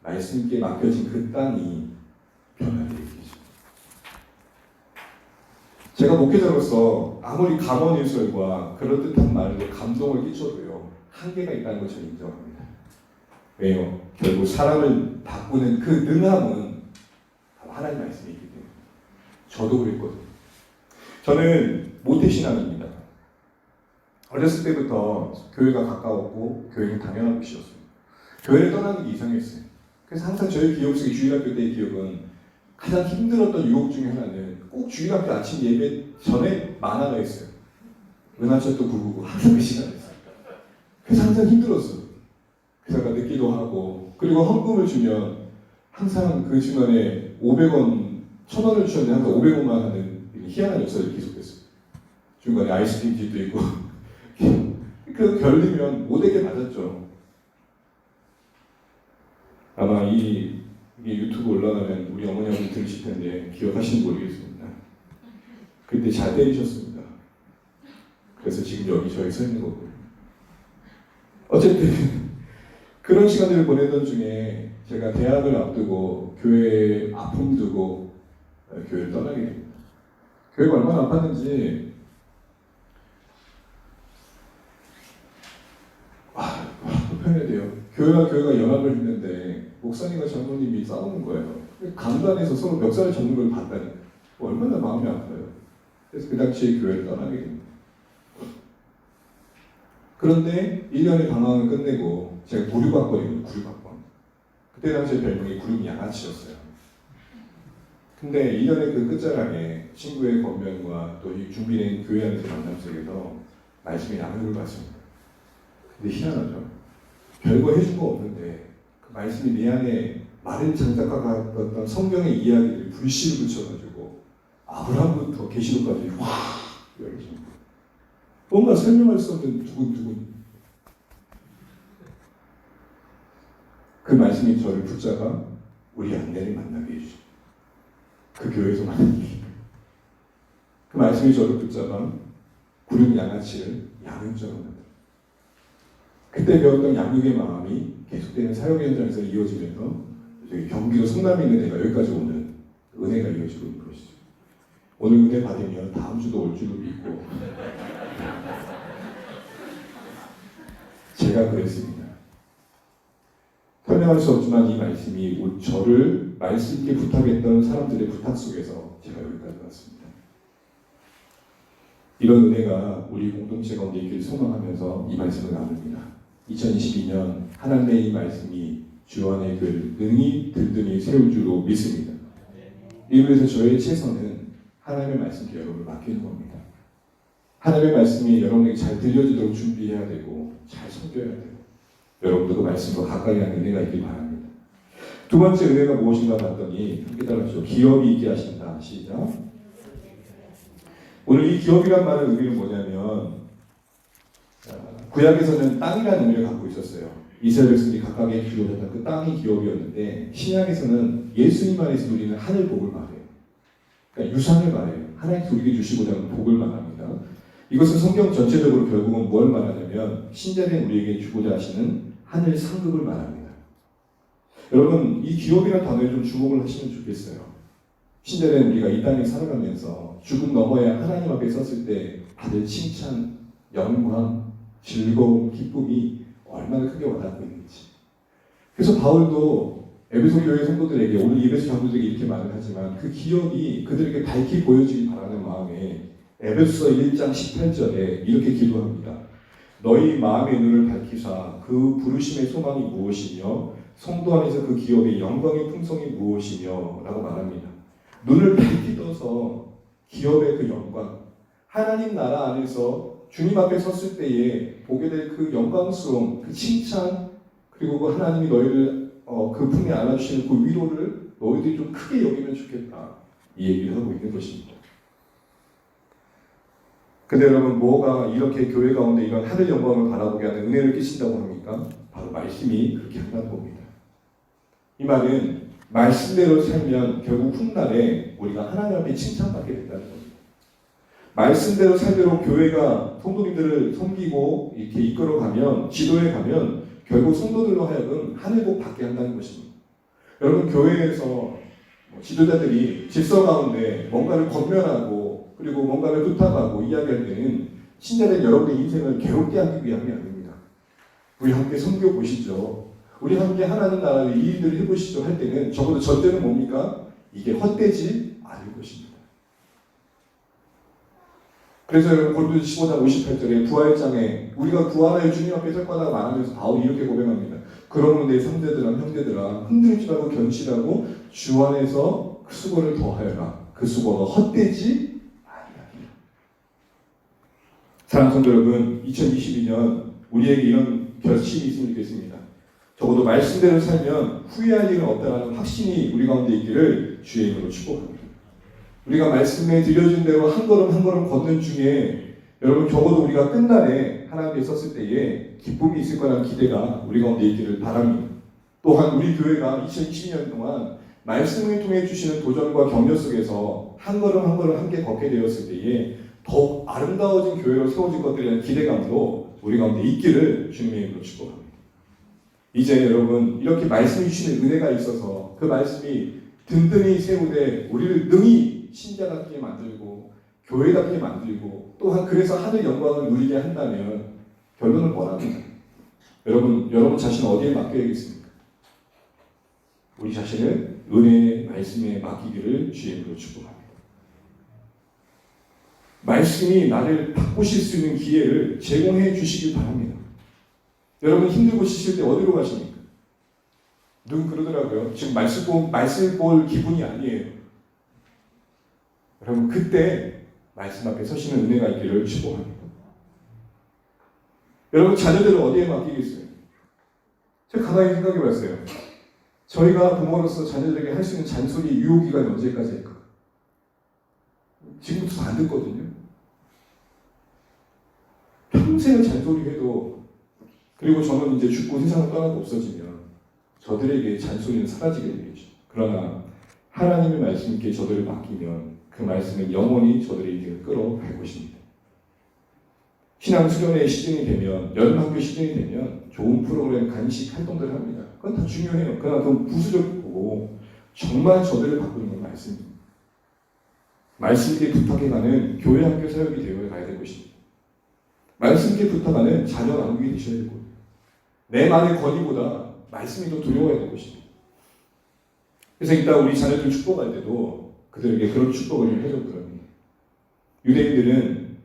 말씀께 맡겨진 그 땅이 변하게 되죠. 제가 목회자로서 아무리 감언일설과 그럴듯한 말로 감동을 끼쳐도요 한계가 있다는 걸 저는 인정합니다. 왜요? 결국 사람을 바꾸는 그 능함은 바로 하나님 말씀이 있기 때문에. 저도 그랬거든요. 저는 모태신앙입니다. 어렸을 때부터 교회가 가까웠고 교회는 당연한 곳이었습니다. 교회를 떠나는 게 이상했어요. 그래서 항상 저희 기억 속에 주일학교 때의 기억은 가장 힘들었던 유혹 중에 하나는 꼭 주일학교 아침 예배 전에 만화가 있어요. 은하철도 999 항상 그 시간이었어요. 그래서 항상 힘들었어요. 그래서 늦기도 하고 그리고 헌금을 주면 항상 그 중간에 500원, 1000원을 주셨는데 항상 500원만 하는 희한한 역사를 계속했어요. 중간에 아이스크림집도 있고 그 결리면 못되게 맞았죠. 아마 이게 유튜브 올라가면 우리 어머니 아버지 들으실 텐데 기억하시는지 모르겠습니다. 그때 잘 때리셨습니다. 그래서 지금 여기 저희 서 있는 거고요. 어쨌든 그런 시간들을 보내던 중에 제가 대학을 앞두고 교회에 아픔 두고 교회를 떠나게 됩니다. 교회가 얼마나 아팠는지 표현해야 돼요. 교회가 연합을 했는데 목사님과 장로님이 싸우는 거예요. 강단에서 서로 멱살을 잡는 걸 봤다니 얼마나 마음이 아파요. 그래서 그 당시에 교회를 떠나게 됩니다. 그런데 1년의 방황을 끝내고 제가 구류박권이거든요. 구류박권. 그때 당시에 별명이 구름 양아치였어요. 근데 1년의 그 끝자락에 친구의 권면과 또 이 준비된 교회 안에서 만남 속에서 말씀의 양육을 받습니다. 근데 희한하죠. 별거 해준 거 없는데 그 말씀이 내 안에 마른 장작과 같았던 성경의 이야기를 불씨를 붙여가지고 아브라함부터 계시록까지 와 열어줍니다. 뭔가 설명할 수 없는 두근두근. 그 말씀이 저를 붙잡아 우리 안내를 만나게 해주죠. 그 교회에서 만나게. 그 말씀이 저를 붙잡아 구름 양아치를 양육자로 만들어요. 그때 배웠던 양육의 마음이 계속되는 사역 현장에서 이어지면서 경기도 성남에 있는 데가 여기까지 오는 은혜가 이어지고 있는 것이죠. 오늘 은혜 받으면 다음 주도 올 줄도 믿고 제가 그랬습니다. 설명할 수 없지만 이 말씀이 저를 말씀 있게 부탁했던 사람들의 부탁 속에서 제가 여기까지 왔습니다. 이런 은혜가 우리 공동체 가운데 있기를 소망하면서 이 말씀을 나눕니다. 2022년 하나님의 이 말씀이 주 안에 그 능히 든든히 세울 줄로 믿습니다. 이로해서 저의 최선은 하나님의 말씀께 여러분을 맡기는 겁니다. 하나님의 말씀이 여러분에게 잘 들려지도록 준비해야 되고 잘 섬겨야 되고 여러분도 그 말씀과 가까이 하는 은혜가 있길 바랍니다. 두 번째 은혜가 무엇인가 봤더니 함께 따라하시죠. 기업이 있게 하신다. 시작. 오늘 이 기업이란 말의 의미는 뭐냐면 구약에서는 땅이라는 의미를 갖고 있었어요. 이스라엘 백성들이 각각의 주어졌던 그 땅이 기업이었는데 신약에서는 예수님 안에서 누리는 하늘 복을 말해요. 그러니까 유산을 말해요. 하나님께서 우리에게 주시고자 하는 복을 말합니다. 이것은 성경 전체적으로 결국은 뭘 말하냐면 신자된 우리에게 주고자 하시는 하늘 상급을 말합니다. 여러분 이 기업이라는 단어에 좀 주목을 하시면 좋겠어요. 신자된 우리가 이 땅에 살아가면서 죽음 넘어야 하나님 앞에 섰을 때 받을 칭찬, 영광, 즐거움, 기쁨이 얼마나 크게 와닿고 있는지. 그래서 바울도 에베소 교회 성도들에게 오늘 예배소 장로들에게 이렇게 말을 하지만 그 기업이 그들에게 밝히 보여지길 바라는 마음에 에베소서 1장 18절에 이렇게 기도합니다. 너희 마음의 눈을 밝히사 그 부르심의 소망이 무엇이며 성도 안에서 그 기업의 영광의 풍성이 무엇이며 라고 말합니다. 눈을 밝히 떠서 기업의 그 영광, 하나님 나라 안에서 주님 앞에 섰을 때에 보게 될 그 영광스러움, 그 칭찬, 그리고 그 하나님이 너희를 그 품에 안아주시는 그 위로를 너희들이 좀 크게 여기면 좋겠다. 이 얘기를 하고 있는 것입니다. 근데 여러분, 뭐가 이렇게 교회 가운데 이런 하늘 영광을 바라보게 하는 은혜를 끼친다고 합니까? 바로 말씀이 그렇게 한다는 겁니다. 이 말은 말씀대로 살면 결국 훗날에 우리가 하나님 앞에 칭찬받게 된다는 겁니다. 말씀대로 살대로 교회가 성도님들을 섬기고 이렇게 이끌어가면, 지도해 가면 결국 성도들로 하여금 하늘복 받게 한다는 것입니다. 여러분, 교회에서 지도자들이 질서 가운데 뭔가를 권면하고 그리고 뭔가를 부탁하고 이야기할 때는 신자된 여러분의 인생을 괴롭게 하기 위함이 아닙니다. 우리 함께 섬겨보시죠. 우리 함께 하나님 나라의 이 일들을 해보시죠 할 때는 적어도 절대는 뭡니까? 이게 헛되지 않을 것입니다. 그래서 여러분, 고린도서 15장 58절에 부활장에 우리가 부활하여 주님 앞에 설 거다 말하면서 바울이 이렇게 고백합니다. 그러므로 내 형제들아 흔들지 말고 견실하고 주 안에서 그 수고를 더하여라. 그 수고가 헛되지 아니하리라. 사랑하는 성도 여러분, 2022년 우리에게 이런 결심이 있으면 좋겠습니다. 적어도 말씀대로 살면 후회할 일은 없다는 확신이 우리 가운데 있기를 주의 이름으로 축복합니다. 우리가 말씀에 들려준 대로 한 걸음 한 걸음 걷는 중에 여러분, 적어도 우리가 끝날에 하나님께 섰을 때에 기쁨이 있을 거라는 기대가 우리 가운데 있기를 바랍니다. 또한 우리 교회가 2022년 동안 말씀을 통해 주시는 도전과 격려 속에서 한 걸음 한 걸음 함께 걷게 되었을 때에 더욱 아름다워진 교회로 세워질 것들에 대한 기대감도 우리 가운데 있기를 주님의 이름으로 축복합니다. 이제 여러분, 이렇게 말씀해 주시는 은혜가 있어서 그 말씀이 든든히 세우되 우리를 능히 신자답게 만들고 교회답게 만들고 또한 그래서 하늘 영광을 누리게 한다면 결론은 뻔합니다. 여러분 자신은 어디에 맡겨야겠습니까? 우리 자신을 은혜의 말씀에 맡기기를 주의 이름으로 축복합니다. 말씀이 나를 바꾸실 수 있는 기회를 제공해 주시기 바랍니다. 여러분, 힘들고 지칠 때 어디로 가십니까? 누군 그러더라고요. 지금 말씀 볼 기분이 아니에요. 여러분, 그때 말씀 앞에 서시는 은혜가 있기를 축복합니다. 여러분, 자녀들을 어디에 맡기겠어요? 제가 가만히 생각해 봤어요. 저희가 부모로서 자녀들에게 할 수 있는 잔소리 유효기간이 언제까지일까? 지금부터 안 듣거든요. 평생을 잔소리해도, 그리고 저는 이제 죽고 세상을 떠나고 없어지면 저들에게 잔소리는 사라지게 되겠죠. 그러나 하나님의 말씀께 저들을 맡기면 그 말씀은 영원히 저들의 인생을 끌어갈 것입니다. 신앙 수련회 시즌이 되면, 여름학교 시즌이 되면 좋은 프로그램, 간식, 활동들을 합니다. 그건 다 중요해요. 그러나 그건 부수적이고 정말 저들을 바꾸는 건 말씀입니다. 말씀께 부탁해가는 교회 학교 사역이 되어 가야 될 것입니다. 말씀께 부탁하는 자녀 남국이 되셔야 되고, 내 말의 권위보다 말씀이 더 두려워야 될 것입니다. 그래서 이따 우리 자녀들 축복할 때도 그들에게 그런 축복을 해줬더라고요. 유대인들은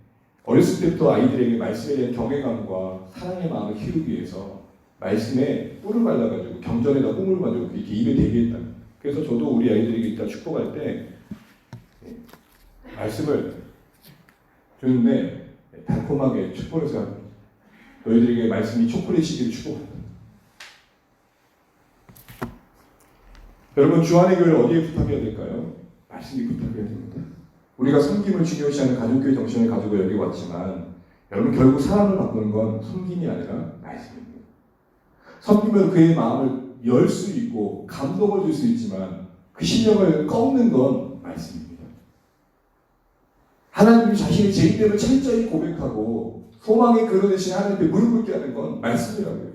어렸을 때부터 아이들에게 말씀에 대한 경외감과 사랑의 마음을 키우기 위해서 말씀에 뿔을 발라가지고 경전에다 뿔을 가지고 이렇게 입에 대게 했다. 그래서 저도 우리 아이들에게 이따 축복할 때 말씀을 주는데 달콤하게 축복해서 너희들에게 말씀이 초콜릿이기를 축복한다. 여러분, 주안의 교회를 어디에 부탁해야 될까요? 말씀이 부탁해야 됩니다. 우리가 섬김을 중요시하는 가족교회 정신을 가지고 여기 왔지만 여러분, 결국 사람을 바꾸는 건 섬김이 아니라 말씀입니다. 섬기면 그의 마음을 열 수 있고 감동을 줄 수 있지만 그 심령을 꺾는 건 말씀입니다. 하나님이 자신의 죄인됨을 철저히 고백하고 소망의 그릇이신 하나님께 무릎 꿇게 하는 건 말씀이라고요.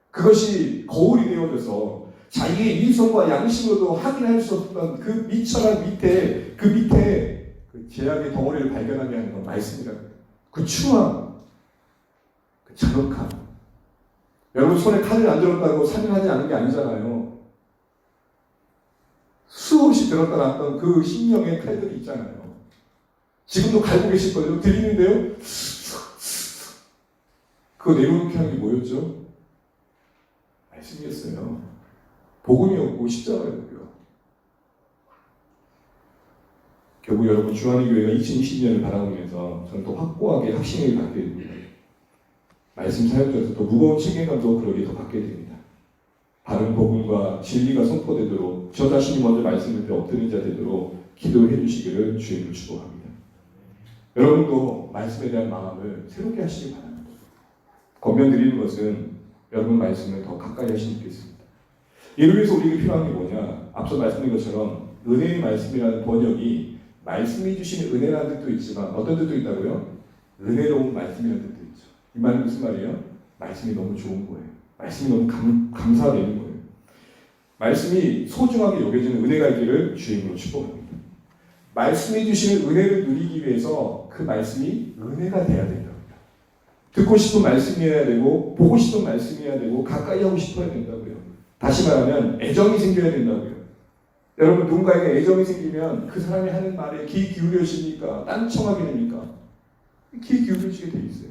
그것이 거울이 되어져서 자기의 이성과 양심으로도 확인할 수 없던 그 미천한 밑에 그 죄악의 덩어리를 발견하게 하는 건 말씀이라고요. 그 추함, 그 잔혹함. 여러분, 손에 칼을 안 들었다고 살인하지 않은 게 아니잖아요. 수없이 들었다 놨던 그 심령의 칼들이 있잖아요. 지금도 갈고 계실 거예요. 들리는데요? 그거 내려놓게 하는 게 뭐였죠? 말씀이었어요. 복음이었고 십자가였고요. 결국 여러분 주한의 교회가 2020년을 바라보면서 저는 또 확고하게 확신을 갖게 됩니다. 말씀 사역자에서 더 무거운 책임감도 그러게 더 받게 됩니다. 바른 복음과 진리가 선포되도록 저 자신이 먼저 말씀 옆에 엎드린 자 되도록 기도해 주시기를 주님을 축복합니다. 여러분도 말씀에 대한 마음을 새롭게 하시기 바랍니다. 권면드리는 것은 여러분 말씀을 더 가까이 하시면 좋겠습니다. 이를 위해서 우리에게 필요한 게 뭐냐? 앞서 말씀드린 것처럼 은혜의 말씀이라는 번역이 말씀이 주시는 은혜라는 뜻도 있지만 어떤 뜻도 있다고요? 은혜로운 말씀이라는 뜻도 있죠. 이 말은 무슨 말이에요? 말씀이 너무 좋은 거예요. 말씀이 너무 감사되는 거예요. 말씀이 소중하게 여겨지는 은혜가 있기를 주임으로 축복합니다. 말씀이 주시는 은혜를 누리기 위해서 그 말씀이 은혜가 돼야 된답니다. 듣고 싶은 말씀이어야 되고 보고 싶은 말씀이어야 되고 가까이 하고 싶어야 된다고요. 다시 말하면 애정이 생겨야 된다고요. 여러분 누군가에게 애정이 생기면 그 사람이 하는 말에 귀 기울여지니까 딴청하게 됩니까? 귀 기울여지게 돼 있어요.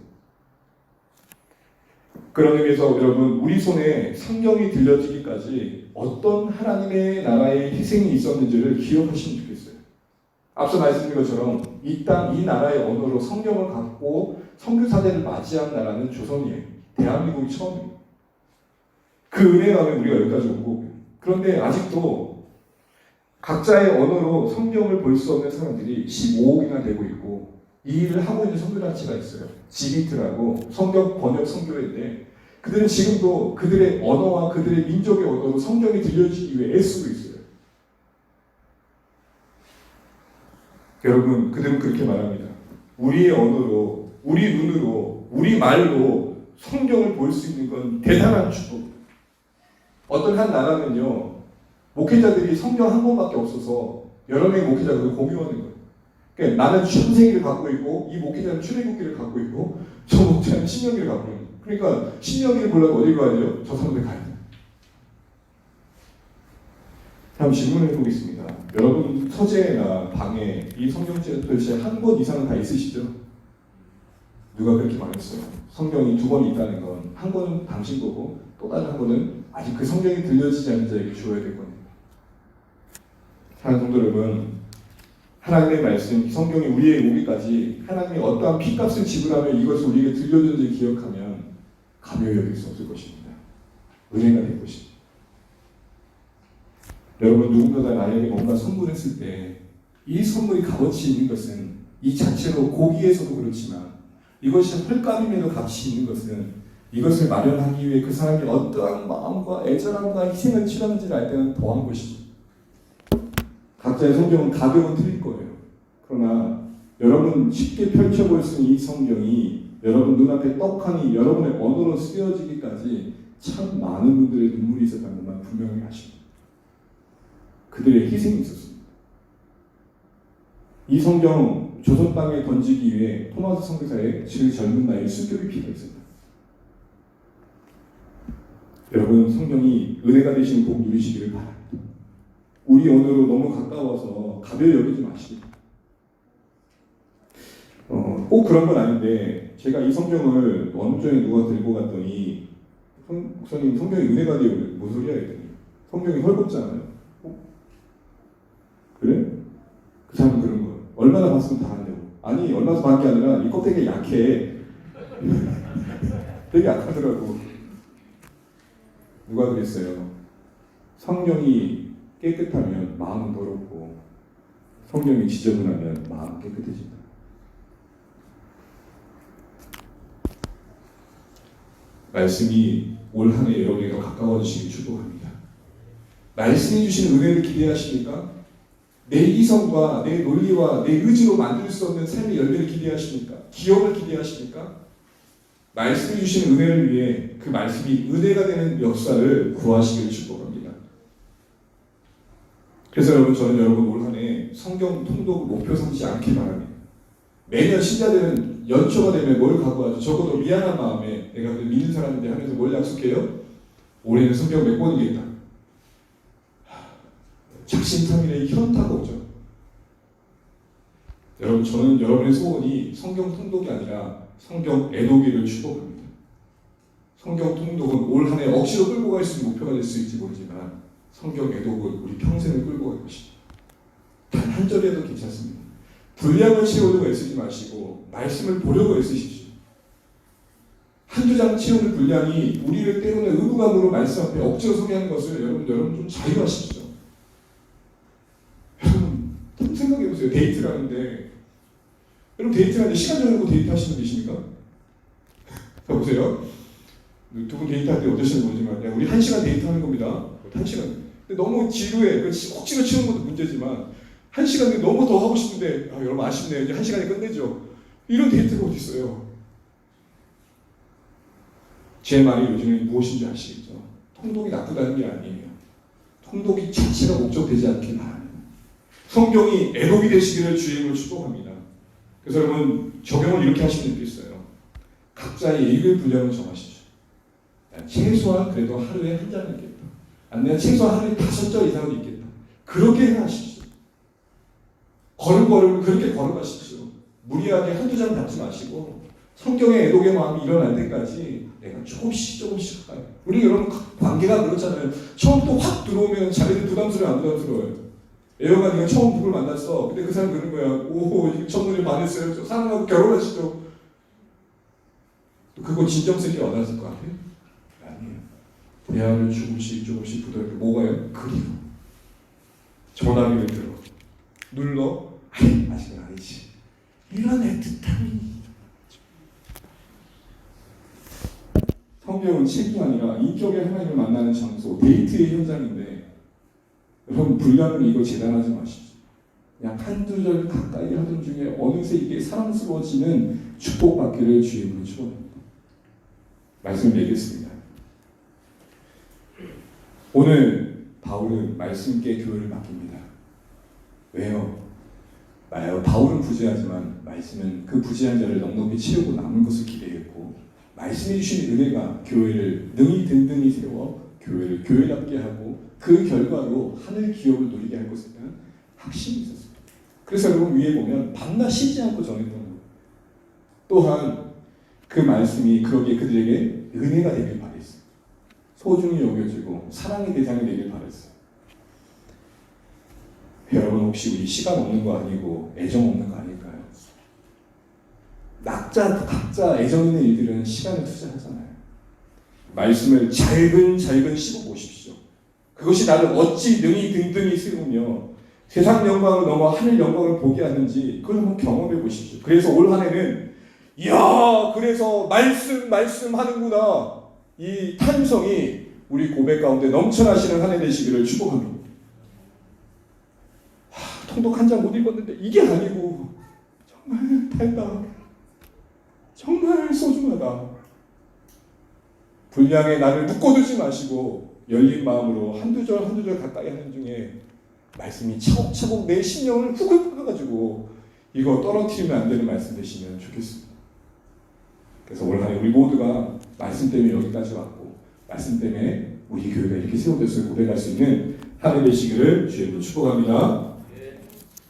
그런 의미에서 여러분 우리 손에 성경이 들려지기까지 어떤 하나님의 나라의 희생이 있었는지를 기억하시면 좋겠어요. 앞서 말씀드린 것처럼 이 땅, 이 나라의 언어로 성경을 갖고 선교사대를 맞이한 나라는 조선이에요. 대한민국이 처음이에요. 그 은혜가 우리가 여기까지 온 거고요. 그런데 아직도 각자의 언어로 성경을 볼 수 없는 사람들이 15억이나 되고 있고 이 일을 하고 있는 선교단체가 있어요. 지비트라고 성경 번역 선교회인데 그들은 지금도 그들의 언어와 그들의 민족의 언어로 성경이 들려지기 위해 애쓰고 있어요. 여러분 그들은 그렇게 말합니다. 우리의 언어로, 우리 눈으로, 우리 말로 성경을 볼 수 있는 건 대단한 축복. 어떤 한 나라는요, 목회자들이 성경 한 권밖에 없어서 여러 명의 목회자들을 공유하는 거예요. 그러니까 나는 창세기를 갖고 있고, 이 목회자는 출애굽기를 갖고 있고, 저 목회자는 신명기를 갖고 있는 거예요. 그러니까 신명기를 보려고 어디로 가야 돼요? 저 사람들 가야 돼요. 다음 질문을 해보겠습니다. 여러분 서재나 방에 이 성경책 도대체 한 권 이상은 다 있으시죠? 누가 그렇게 말했어요? 성경이 2권 있다는 건 한 권은 당신 거고 또 다른 한 권은 아직 그 성경이 들려지지 않는 자에게 주어야 될 겁니다. 사랑하는 성도 여러분, 하나님의 말씀, 성경이 우리에게 오기까지 하나님이 어떠한 피값을 지불하며 이것을 우리에게 들려주는지 기억하면 가벼이 여길 수 없을 것입니다. 은혜가 될 것입니다. 여러분 누군가가 나에게 뭔가 선물했을 때 이 선물이 값어치 있는 것은 이 자체로 고기에서도 그렇지만 이것이 헐값임에도 값이 있는 것은 이것을 마련하기 위해 그 사람이 어떠한 마음과 애절함과 희생을 치렀는지를 알 때는 더한 것이죠. 각자의 성경은 가격은 틀릴 거예요. 그러나 여러분 쉽게 펼쳐볼 수 있는 이 성경이 여러분 눈앞에 떡하니 여러분의 언어로 쓰여지기까지 참 많은 분들의 눈물이 있었다는 것만 분명히 아십니다. 그들의 희생이 있었습니다. 이 성경 조선 땅에 던지기 위해 토마스 선교사의 제일 젊은 나이에 수교비 피가 있습니다. 여러분 성경이 은혜가 되시는 복 누리시기를 바랍니다. 우리 언어로 너무 가까워서 가벼이 여기지 마시고 꼭 그런 건 아닌데 제가 이 성경을 어느 전에 누가 들고 갔더니 목사님 성경이 은혜가 되요 무슨 소리야 했더니 성경이 헐겁잖아요. 그래? 그 사람은 그런 거예요. 얼마나 봤으면 다 한다고. 아니 얼마나 봤는 게 아니라 이 껍데기 약해. 되게 약하더라고. 누가 그랬어요? 성경이 깨끗하면 마음은 더럽고 성경이 지저분하면 마음은 깨끗해진다. 말씀이 올 한 해 여러분에게 더 가까워지시길 축복합니다. 말씀이 주시는 은혜를 기대하십니까? 내 이성과 내 논리와 내 의지로 만들 수 없는 삶의 열매를 기대하십니까? 기업을 기대하십니까? 말씀이 주시는 은혜를 위해 그 말씀이 은혜가 되는 역사를 구하시기를 축복합니다. 그래서 여러분 저는 여러분 올 한 해 성경 통독 목표 삼지 않기 바랍니다. 매년 신자들은 연초가 되면 뭘 각오하죠? 적어도 미안한 마음에 내가 믿는 사람인데 하면서 뭘 약속해요? 올해는 성경 몇 권 읽겠다. 작심삼일의 현타가 오죠. 여러분 저는 여러분의 소원이 성경 통독이 아니라 성경 애독기를 축복합니다. 성경 통독은 올 한 해 억지로 끌고 갈 수 있는 목표가 될 수 있을지 모르지만 성경 애독은 우리 평생을 끌고 갈 것입니다. 단 한 절이라도 괜찮습니다. 분량을 채우려고 애쓰지 마시고 말씀을 보려고 애쓰십시오. 한두 장 채우는 분량이 우리를 때로는 의무감으로 말씀 앞에 억지로 서게 하는 것을 여러분 좀 자유하십시오. 여러분 한번 생각해보세요. 데이트를 하는데 여러분 데이트를 하는데 시간 정해놓고 데이트 하시는 분 계십니까? 자 보세요. 두 분 데이트할 때 어떠신지 모르지만 우리 1시간 데이트하는 겁니다. 1시간. 근데 너무 지루해. 억지로 치는 것도 문제지만 1시간 너무 더 하고 싶은데 여러분 아쉽네요. 이제 1시간에 끝내죠. 이런 데이트가 어디 있어요? 제 말이 요즘에 무엇인지 아시겠죠? 통독이 나쁘다는 게 아니에요. 통독이 자체가 목적되지 않게 바랍니다. 성경이 애독이 되시기를 주의 이름으로 축복합니다. 그래서 여러분 적용을 이렇게 하시면 되겠어요. 각자의 읽을 분량을 정하십시오. 최소한 그래도 하루에 한 장은 읽겠다. 아니면 최소한 하루에 5절 이상은 읽겠다. 그렇게 하십시오. 걸음걸음 그렇게 걸어가십시오. 무리하게 한두 장 받지 마시고 성경의 애독의 마음이 일어날 때까지 내가 조금씩 가요. 우리 여러분 관계가 그렇잖아요. 처음 또 확 들어오면 자기들 부담스러워요, 안 부담스러워요? 애호가 네가 처음 누굴 만났어. 근데 그 사람 그러는 거야. 오, 첫눈에 반했어요. 저 사랑하고 결혼하시죠. 그거 진정성이 와닿았을 것 같아요? 아니에요. 대화를 조금씩 부드럽게 뭐가요? 그리고 전화기를 들어 눌러 아직은 아니지. 이런 애틋함이 성경은 책이 아니라 인격의 하나님을 만나는 장소, 데이트의 현장인데 여러분 분량을 이거 재단하지 마십시오. 그냥 한두 절 가까이 하던 중에 어느새 이게 사랑스러워지는 축복받기를 주의 이름으로 축원합니다. 말씀을 드리겠습니다. 오늘 바울은 말씀께 교회를 맡깁니다. 왜요? 바울은 부재하지만 말씀은 그 부재한 자를 넉넉히 채우고 남은 것을 기대했고 말씀해 주신 은혜가 교회를 능히 든든히 세워 교회를 교회답게 하고 그 결과로 하늘 기업을 누리게 할 것에 대한 확신이 있었습니다. 그래서 여러분 위에 보면 밤낮 쉬지 않고 전했던 것. 또한 그 말씀이 그러기에 그들에게 은혜가 되길 바랬어요. 소중히 여겨지고 사랑의 대상이 되길 바랬어요. 여러분 혹시 우리 시간 없는 거 아니고 애정 없는 거 아닐까요? 각자 애정 있는 일들은 시간을 투자하잖아요. 말씀을 잘근 씹어보십시오. 그것이 나를 어찌 능히 든든히 세우며 세상 영광을 넘어 하늘 영광을 보게 하는지 그걸 한번 경험해 보십시오. 그래서 올 한 해는 이야 그래서 말씀 하는구나 이 탄성이 우리 고백 가운데 넘쳐나시는 한 해 되시기를 축복합니다. 통독 한 장 못 읽었는데 이게 아니고 정말 달다. 정말 소중하다. 분량에 나를 묶어두지 마시고 열린 마음으로 한두 절 가까이 하는 중에 말씀이 차곡차곡 내 심령을 훅 끓여가지고 이거 떨어뜨리면 안 되는 말씀 되시면 좋겠습니다. 그래서 올 한 해 우리 모두가 말씀 때문에 여기까지 왔고 말씀 때문에 우리 교회가 이렇게 세워졌을 고백할 수 있는 한 해 되시기를 주님으로 축복합니다.